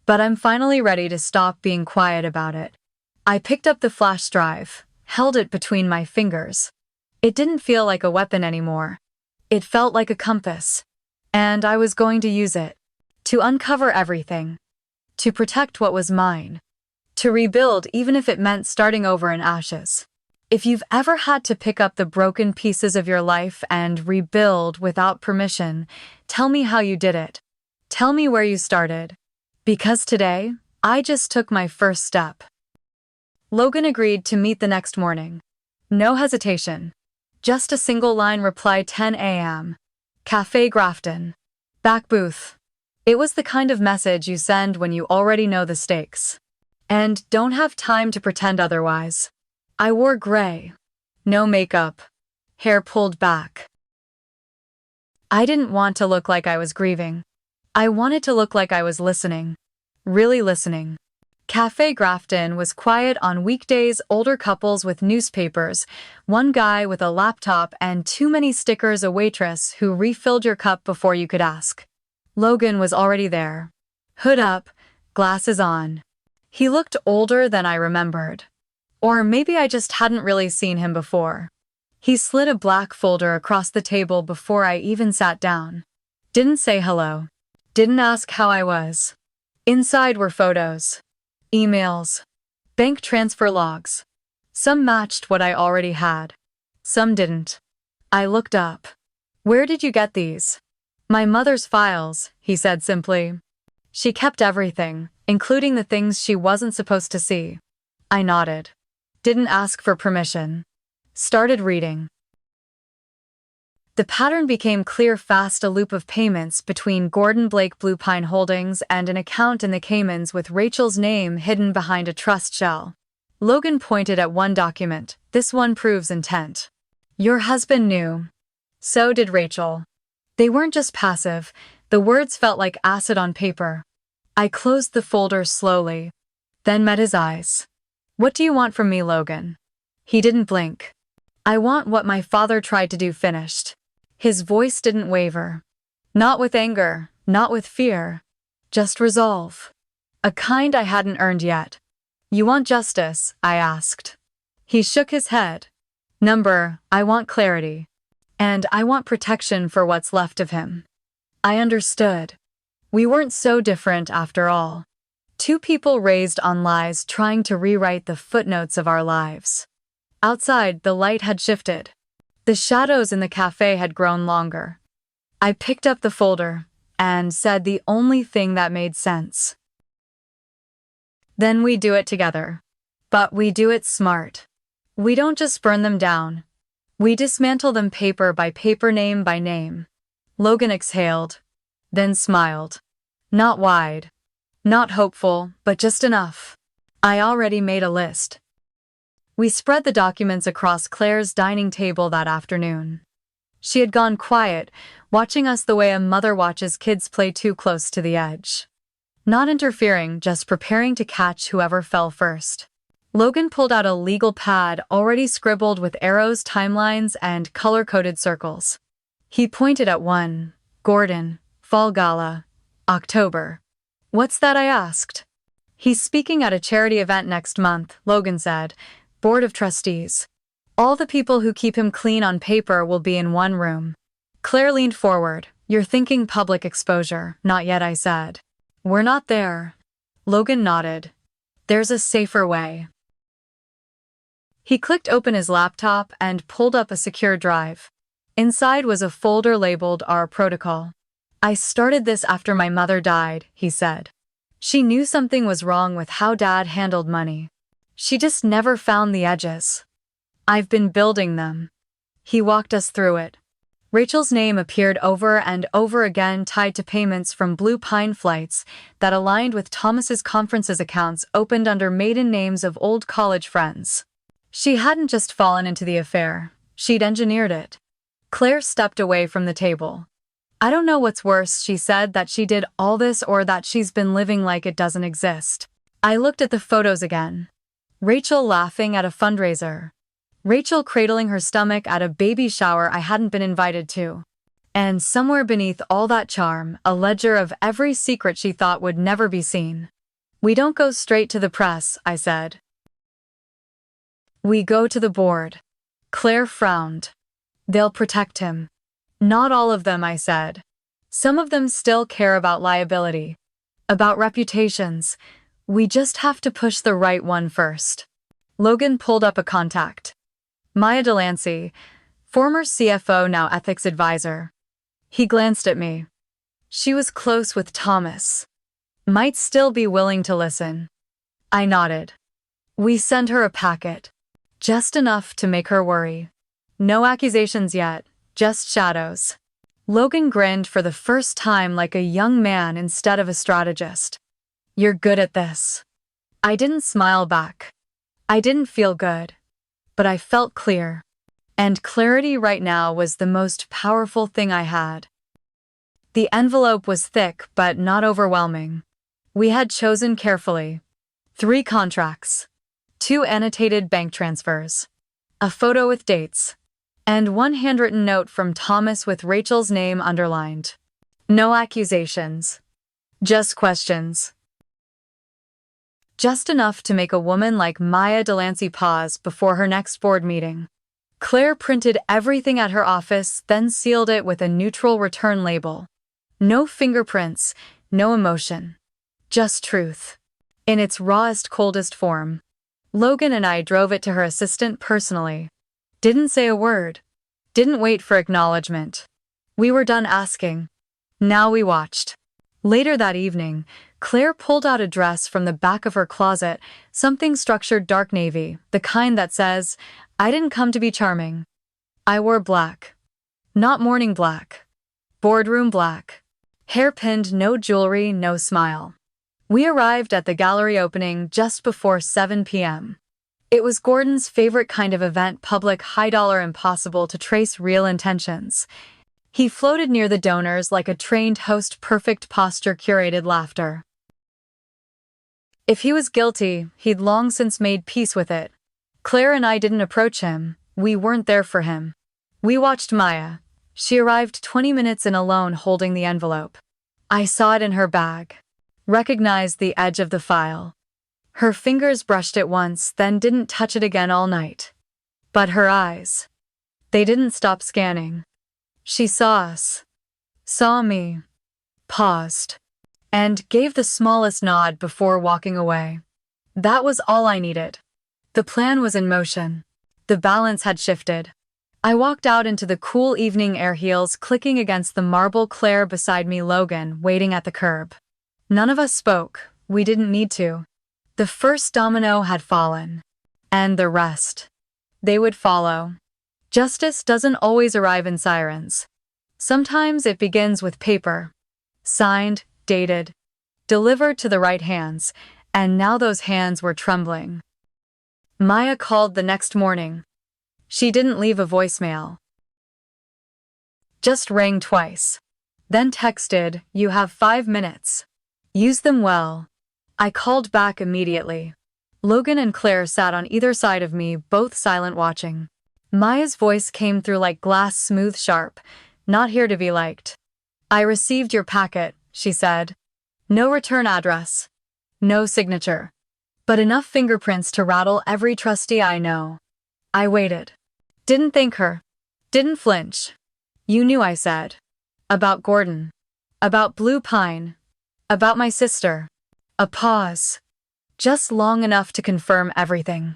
But I'm finally ready to stop being quiet about it. I picked up the flash drive, held it between my fingers. It didn't feel like a weapon anymore. It felt like a compass. And I was going to use it. To uncover everything. To protect what was mine. To rebuild, even if it meant starting over in ashes. If you've ever had to pick up the broken pieces of your life and rebuild without permission, tell me how you did it. Tell me where you started. Because today, I just took my first step. Logan agreed to meet the next morning. No hesitation. Just a single line reply: 10 a.m. Cafe Grafton. Back booth. It was the kind of message you send when you already know the stakes. And don't have time to pretend otherwise. I wore gray. No makeup. hair pulled back. I didn't want to look like I was grieving. I wanted to look like I was listening. Really listening. Cafe Grafton was quiet on weekdays. Older couples with newspapers, one guy with a laptop and too many stickers, a waitress who refilled your cup before you could ask. Logan was already there. Hood up, glasses on. He looked older than I remembered. Or maybe I just hadn't really seen him before. He slid a black folder across the table before I even sat down. Didn't say hello. Didn't ask how I was. Inside were photos, emails, bank transfer logs. Some matched what I already had. Some didn't. I looked up. Where did you get these? My mother's files, he said simply. She kept everything, including the things she wasn't supposed to see. I nodded. Didn't ask for permission. Started reading. The pattern became clear fast, a loop of payments between Gordon Blake Blue Pine Holdings and an account in the Caymans with Rachel's name hidden behind a trust shell. Logan pointed at one document. This one proves intent. Your husband knew. So did Rachel. They weren't just passive, the words felt like acid on paper. I closed the folder slowly, then met his eyes. What do you want from me, Logan? He didn't blink. I want what my father tried to do finished. His voice didn't waver. Not with anger, not with fear. Just resolve. A kind I hadn't earned yet. You want justice? I asked. He shook his head. Number, I want clarity. And I want protection for what's left of him. I understood. We weren't so different after all. Two people raised on lies trying to rewrite the footnotes of our lives. Outside, the light had shifted. The shadows in the cafe had grown longer. I picked up the folder and said the only thing that made sense. Then we do it together. But we do it smart. We don't just burn them down. We dismantle them paper by paper, name by name. Logan exhaled, then smiled. Not wide. Not hopeful, but just enough. I already made a list. We spread the documents across Claire's dining table that afternoon. She had gone quiet, watching us the way a mother watches kids play too close to the edge. Not interfering, just preparing to catch whoever fell first. Logan pulled out a legal pad already scribbled with arrows, timelines, and color-coded circles. He pointed at one. Gordon, Fall Gala, October. What's that? I asked. He's speaking at a charity event next month, Logan said. Board of Trustees. All the people who keep him clean on paper will be in one room. Claire leaned forward. You're thinking public exposure. Not yet, I said. We're not there. Logan nodded. There's a safer way. He clicked open his laptop and pulled up a secure drive. Inside was a folder labeled Our Protocol. I started this after my mother died, he said. She knew something was wrong with how Dad handled money. She just never found the edges. I've been building them. He walked us through it. Rachel's name appeared over and over again, tied to payments from Blue Pine flights that aligned with Thomas's conferences, accounts opened under maiden names of old college friends. She hadn't just fallen into the affair, she'd engineered it. Claire stepped away from the table. I don't know what's worse, she said, that she did all this or that she's been living like it doesn't exist. I looked at the photos again. Rachel laughing at a fundraiser. Rachel cradling her stomach at a baby shower I hadn't been invited to. And somewhere beneath all that charm, a ledger of every secret she thought would never be seen. We don't go straight to the press, I said. We go to the board. Claire frowned. They'll protect him. Not all of them, I said. Some of them still care about liability. About reputations. We just have to push the right one first. Logan pulled up a contact. Maya Delancey, former CFO, now ethics advisor. He glanced at me. She was close with Thomas. Might still be willing to listen. I nodded. We send her a packet. Just enough to make her worry. No accusations yet, just shadows. Logan grinned for the first time like a young man instead of a strategist. You're good at this. I didn't smile back. I didn't feel good. But I felt clear. And clarity right now was the most powerful thing I had. The envelope was thick but not overwhelming. We had chosen carefully. 3 contracts, 2 annotated bank transfers, a photo with dates, and 1 handwritten note from Thomas with Rachel's name underlined. No accusations. Just questions. Just enough to make a woman like Maya Delancey pause before her next board meeting. Claire printed everything at her office, then sealed it with a neutral return label. No fingerprints, no emotion. Just truth. In its rawest, coldest form. Logan and I drove it to her assistant personally. Didn't say a word. Didn't wait for acknowledgement. We were done asking. Now we watched. Later that evening, Claire pulled out a dress from the back of her closet, something structured dark navy, the kind that says, "I didn't come to be charming. I wore black. Not morning black. Boardroom black. Hair pinned, no jewelry, no smile." We arrived at the gallery opening just before 7 p.m. It was Gordon's favorite kind of event, public, high-dollar, impossible to trace real intentions. He floated near the donors like a trained host, perfect posture, curated laughter. If he was guilty, he'd long since made peace with it. Claire and I didn't approach him. We weren't there for him. We watched Maya. She arrived 20 minutes in alone, holding the envelope. I saw it in her bag. Recognized the edge of the file. Her fingers brushed it once, then didn't touch it again all night. But her eyes. They didn't stop scanning. She saw us. Saw me. Paused. And gave the smallest nod before walking away. That was all I needed. The plan was in motion. The balance had shifted. I walked out into the cool evening air, heels clicking against the marble, Claire beside me, Logan waiting at the curb. None of us spoke. We didn't need to. The first domino had fallen. And the rest. They would follow. Justice doesn't always arrive in sirens. Sometimes it begins with paper. Signed, dated, delivered to the right hands, and now those hands were trembling. Maya called the next morning. She didn't leave a voicemail. Just rang twice. Then texted, "You have 5 minutes. Use them well." I called back immediately. Logan and Claire sat on either side of me, both silent, watching. Maya's voice came through like glass, smooth, sharp. "Not here to be liked." "I received your packet," she said. "No return address. No signature. But enough fingerprints to rattle every trustee I know." I waited. Didn't thank her. Didn't flinch. "You knew," I said. "About Gordon. About Blue Pine. About my sister." A pause. Just long enough to confirm everything.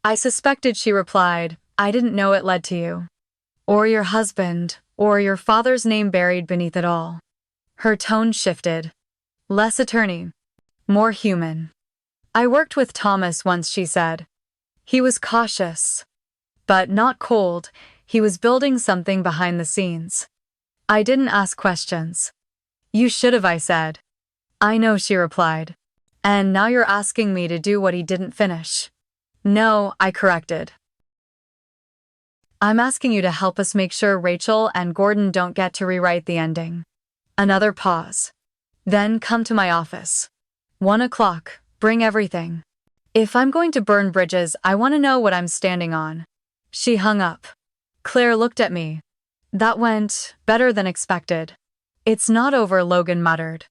"I suspected," she replied. "I didn't know it led to you. Or your husband, or your father's name buried beneath it all." Her tone shifted. Less attorney. More human. "I worked with Thomas once," she said. "He was cautious. But not cold. He was building something behind the scenes." I didn't ask questions. "You should have," I said. "I know," she replied. "And now you're asking me to do what he didn't finish." "No," I corrected. "I'm asking you to help us make sure Rachel and Gordon don't get to rewrite the ending." Another pause. "Then come to my office. 1 o'clock. Bring everything. If I'm going to burn bridges, I want to know what I'm standing on." She hung up. Claire looked at me. "That went better than expected." "It's not over," Logan muttered.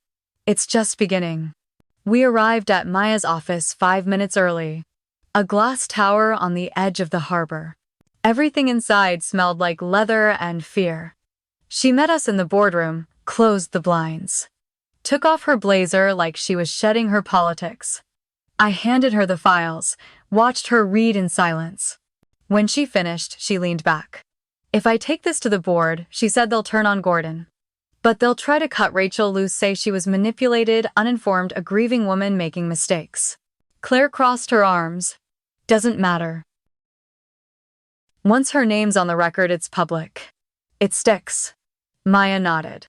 "It's just beginning." We arrived at Maya's office 5 minutes early. A glass tower on the edge of the harbor. Everything inside smelled like leather and fear. She met us in the boardroom, closed the blinds. Took off her blazer like she was shedding her politics. I handed her the files, watched her read in silence. When she finished, she leaned back. "If I take this to the board," she said, "they'll turn on Gordon. But they'll try to cut Rachel loose, say she was manipulated, uninformed, a grieving woman making mistakes." Claire crossed her arms. "Doesn't matter. Once her name's on the record, it's public. It sticks." Maya nodded.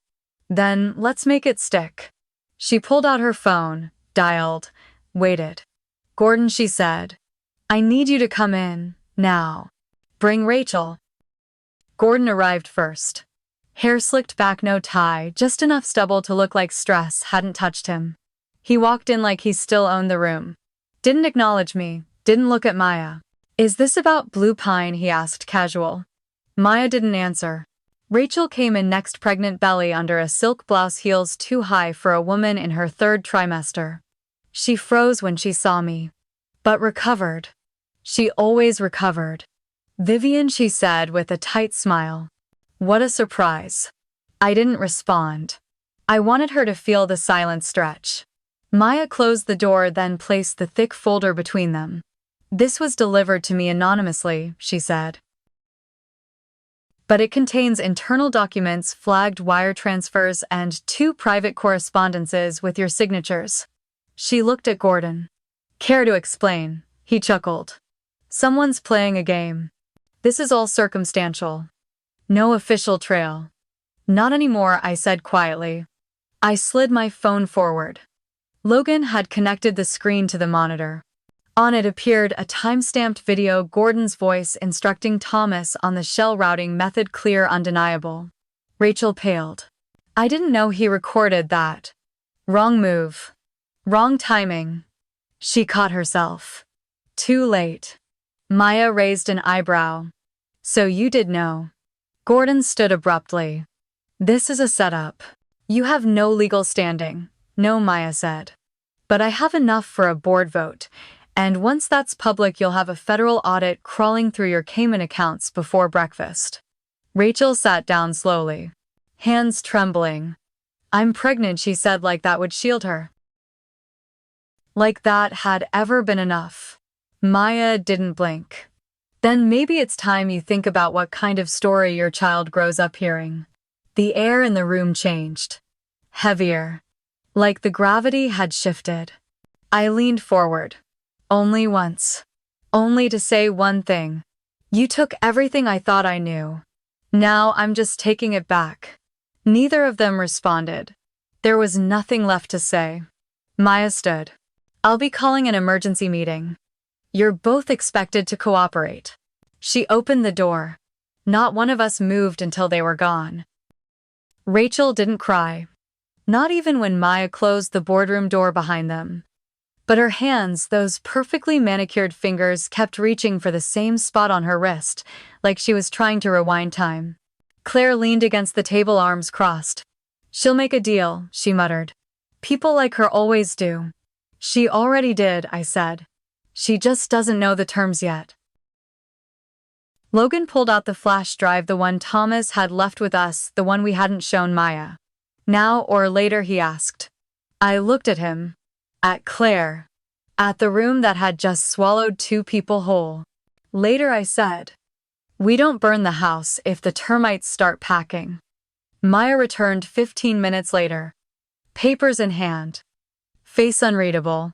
"Then let's make it stick." She pulled out her phone, dialed, waited. "Gordon," she said. "I need you to come in, now. Bring Rachel." Gordon arrived first. Hair slicked back, no tie, just enough stubble to look like stress hadn't touched him. He walked in like he still owned the room. Didn't acknowledge me, didn't look at Maya. "Is this about Blue Pine?" he asked, casual. Maya didn't answer. Rachel came in next, pregnant belly under a silk blouse, heels too high for a woman in her third trimester. She froze when she saw me, but recovered. She always recovered. "Vivian," she said with a tight smile. What a surprise. I didn't respond. I wanted her to feel the silent stretch. Maya closed the door, then placed the thick folder between them. "This was delivered to me anonymously," she said. "But it contains internal documents, flagged wire transfers, and 2 private correspondences with your signatures." She looked at Gordon. "Care to explain?" He chuckled. "Someone's playing a game. This is all circumstantial. No official trail." "Not anymore," I said quietly. I slid my phone forward. Logan had connected the screen to the monitor. On it appeared a time-stamped video, Gordon's voice instructing Thomas on the shell routing method, clear, undeniable. Rachel paled. I didn't know he recorded that. Wrong move. Wrong timing. She caught herself. Too late. Maya raised an eyebrow. "So you did know." Gordon stood abruptly. "This is a setup. You have no legal standing." "No," Maya said. "But I have enough for a board vote. And once that's public, you'll have a federal audit crawling through your Cayman accounts before breakfast." Rachel sat down slowly, hands trembling. "I'm pregnant," she said, like that would shield her. Like that had ever been enough. Maya didn't blink. "Then maybe it's time you think about what kind of story your child grows up hearing." The air in the room changed. Heavier. Like the gravity had shifted. I leaned forward. Only once. Only to say one thing. "You took everything I thought I knew. Now I'm just taking it back." Neither of them responded. There was nothing left to say. Maya stood. "I'll be calling an emergency meeting. You're both expected to cooperate." She opened the door. Not one of us moved until they were gone. Rachel didn't cry. Not even when Maya closed the boardroom door behind them. But her hands, those perfectly manicured fingers, kept reaching for the same spot on her wrist, like she was trying to rewind time. Claire leaned against the table, arms crossed. "She'll make a deal," she muttered. "People like her always do." "She already did," I said. "She just doesn't know the terms yet." Logan pulled out the flash drive, the one Thomas had left with us, the one we hadn't shown Maya. "Now or later?" he asked. I looked at him. At Claire. At the room that had just swallowed 2 people whole. "Later," I said. "We don't burn the house if the termites start packing." Maya returned 15 minutes later. Papers in hand. Face unreadable.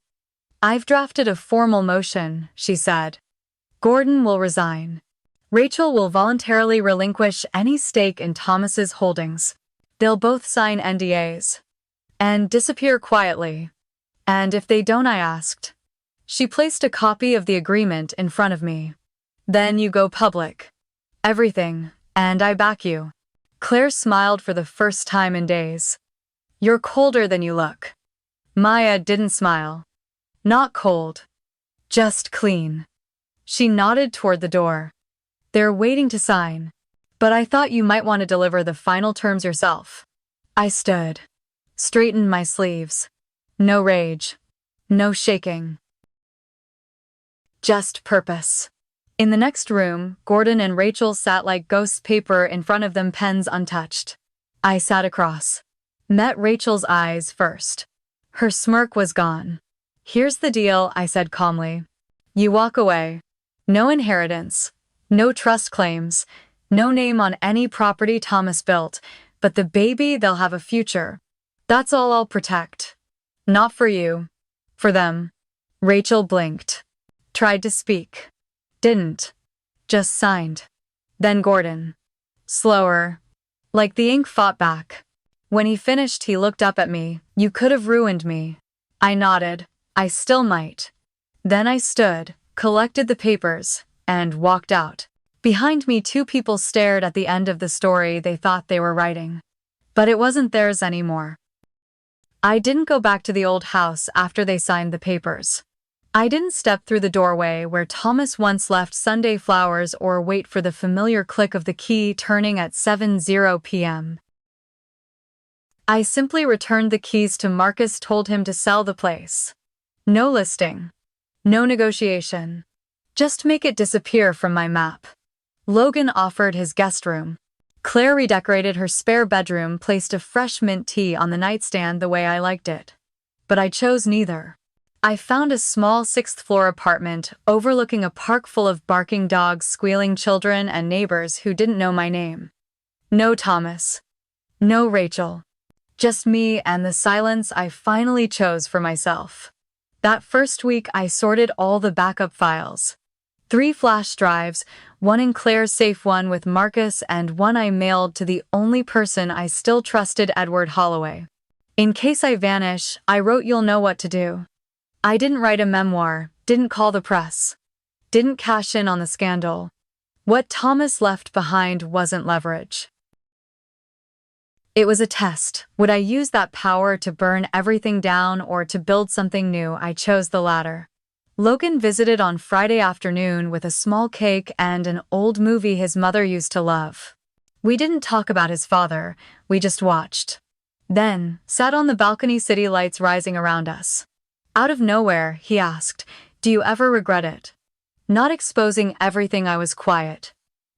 "I've drafted a formal motion," she said. "Gordon will resign. Rachel will voluntarily relinquish any stake in Thomas's holdings. They'll both sign NDAs. And disappear quietly." "And if they don't?" I asked. She placed a copy of the agreement in front of me. "Then you go public. Everything, and I back you." Claire smiled for the first time in days. "You're colder than you look." Maya didn't smile. "Not cold. Just clean." She nodded toward the door. "They're waiting to sign. But I thought you might want to deliver the final terms yourself." I stood. Straightened my sleeves. No rage. No shaking. Just purpose. In the next room, Gordon and Rachel sat like ghosts, paper in front of them, pens untouched. I sat across. Met Rachel's eyes first. Her smirk was gone. "Here's the deal," I said calmly. "You walk away. No inheritance. No trust claims. No name on any property Thomas built. But the baby, they'll have a future. That's all I'll protect. Not for you. For them." Rachel blinked. Tried to speak. Didn't. Just signed. Then Gordon. Slower. Like the ink fought back. When he finished, he looked up at me. "You could have ruined me." I nodded. "I still might." Then I stood, collected the papers, and walked out. Behind me, two people stared at the end of the story they thought they were writing. But it wasn't theirs anymore. I didn't go back to the old house after they signed the papers. I didn't step through the doorway where Thomas once left Sunday flowers or wait for the familiar click of the key turning at 7:00 p.m. I simply returned the keys to Marcus, told him to sell the place. No listing. No negotiation. Just make it disappear from my map. Logan offered his guest room. Claire redecorated her spare bedroom, placed a fresh mint tea on the nightstand the way I liked it. But I chose neither. I found a small sixth-floor apartment overlooking a park full of barking dogs, squealing children, and neighbors who didn't know my name. No Thomas. No Rachel. Just me and the silence I finally chose for myself. That first week, I sorted all the backup files. 3 flash drives, one in Claire's safe, one with Marcus, and one I mailed to the only person I still trusted, Edward Holloway. In case I vanish, I wrote, "You'll know what to do." I didn't write a memoir, didn't call the press, didn't cash in on the scandal. What Thomas left behind wasn't leverage. It was a test. Would I use that power to burn everything down or to build something new? I chose the latter. Logan visited on Friday afternoon with a small cake and an old movie his mother used to love. We didn't talk about his father, we just watched. Then, sat on the balcony, city lights rising around us. Out of nowhere, he asked, "Do you ever regret it?" Not exposing everything, I was quiet.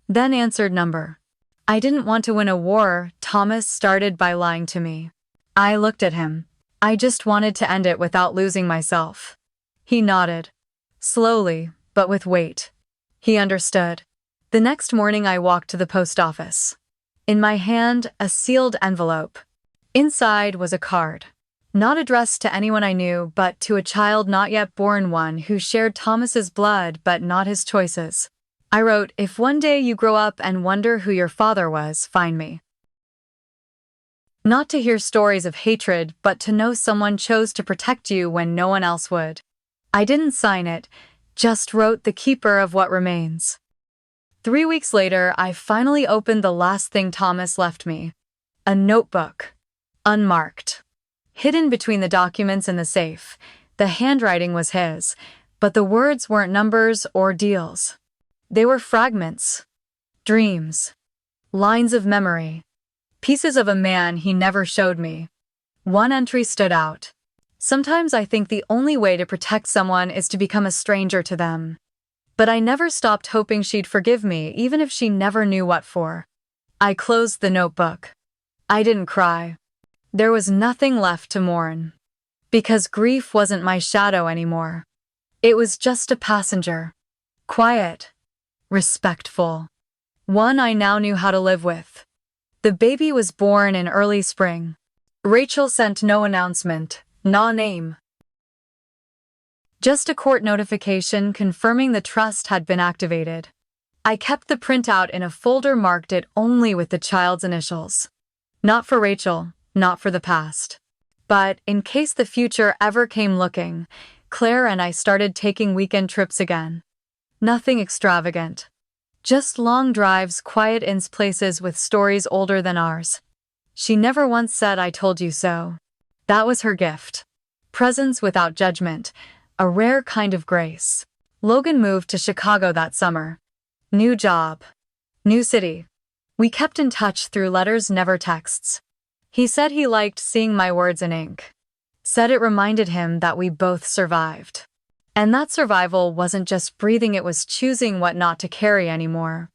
Then answered, "Number." I didn't want to win a war Thomas started by lying to me. I looked at him. I just wanted to end it without losing myself. He nodded. Slowly, but with weight. He understood. The next morning I walked to the post office. In my hand, a sealed envelope. Inside was a card. Not addressed to anyone I knew, but to a child not yet born, one who shared Thomas's blood but not his choices. I wrote, "If one day you grow up and wonder who your father was, find me." Not to hear stories of hatred, but to know someone chose to protect you when no one else would. I didn't sign it, just wrote, "The keeper of what remains." 3 weeks later, I finally opened the last thing Thomas left me. A notebook. Unmarked. Hidden between the documents in the safe. The handwriting was his, but the words weren't numbers or deals. They were fragments. Dreams. Lines of memory. Pieces of a man he never showed me. One entry stood out. "Sometimes I think the only way to protect someone is to become a stranger to them." But I never stopped hoping she'd forgive me, even if she never knew what for. I closed the notebook. I didn't cry. There was nothing left to mourn. Because grief wasn't my shadow anymore. It was just a passenger. Quiet. Respectful. One I now knew how to live with. The baby was born in early spring. Rachel sent no announcement. No name. Just a court notification confirming the trust had been activated. I kept the printout in a folder, marked it only with the child's initials. Not for Rachel, not for the past. But in case the future ever came looking, Claire and I started taking weekend trips again. Nothing extravagant. Just long drives, quiet in places with stories older than ours. She never once said, "I told you so." That was her gift. Presence without judgment, a rare kind of grace. Logan moved to Chicago that summer. New job. New city. We kept in touch through letters, never texts. He said he liked seeing my words in ink. Said it reminded him that we both survived. And that survival wasn't just breathing, it was choosing what not to carry anymore.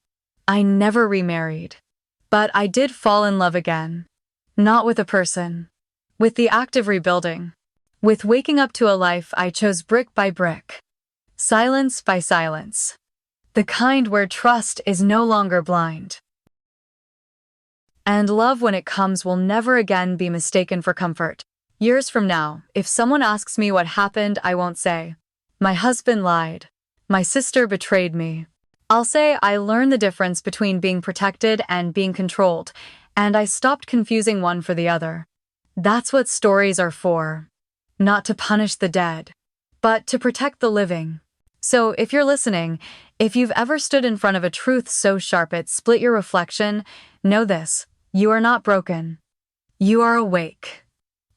I never remarried. But I did fall in love again. Not with a person. With the act of rebuilding. With waking up to a life I chose brick by brick. Silence by silence. The kind where trust is no longer blind. And love, when it comes, will never again be mistaken for comfort. Years from now, if someone asks me what happened, I won't say, "My husband lied. My sister betrayed me." I'll say I learned the difference between being protected and being controlled, and I stopped confusing one for the other. That's what stories are for. Not to punish the dead, but to protect the living. So, if you're listening, if you've ever stood in front of a truth so sharp it split your reflection, know this: you are not broken. You are awake.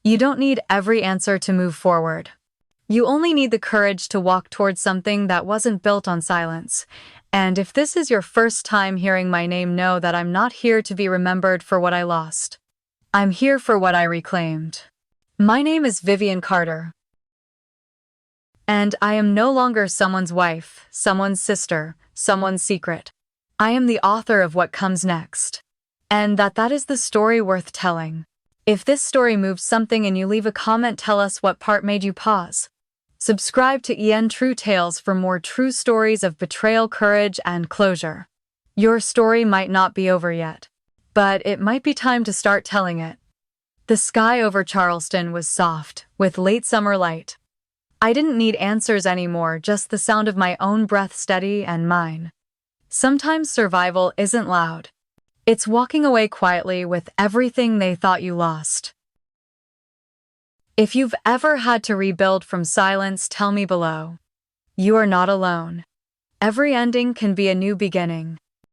You don't need every answer to move forward. You only need the courage to walk towards something that wasn't built on silence. And if this is your first time hearing my name, know that I'm not here to be remembered for what I lost. I'm here for what I reclaimed. My name is Vivian Carter. And I am no longer someone's wife, someone's sister, someone's secret. I am the author of what comes next. And that is the story worth telling. If this story moved something and you leave a comment, tell us what part made you pause. Subscribe to True Tales for more true stories of betrayal, courage, and closure. Your story might not be over yet, but it might be time to start telling it. The sky over Charleston was soft, with late summer light. I didn't need answers anymore, just the sound of my own breath, steady and mine. Sometimes survival isn't loud. It's walking away quietly with everything they thought you lost. If you've ever had to rebuild from silence, tell me below. You are not alone. Every ending can be a new beginning.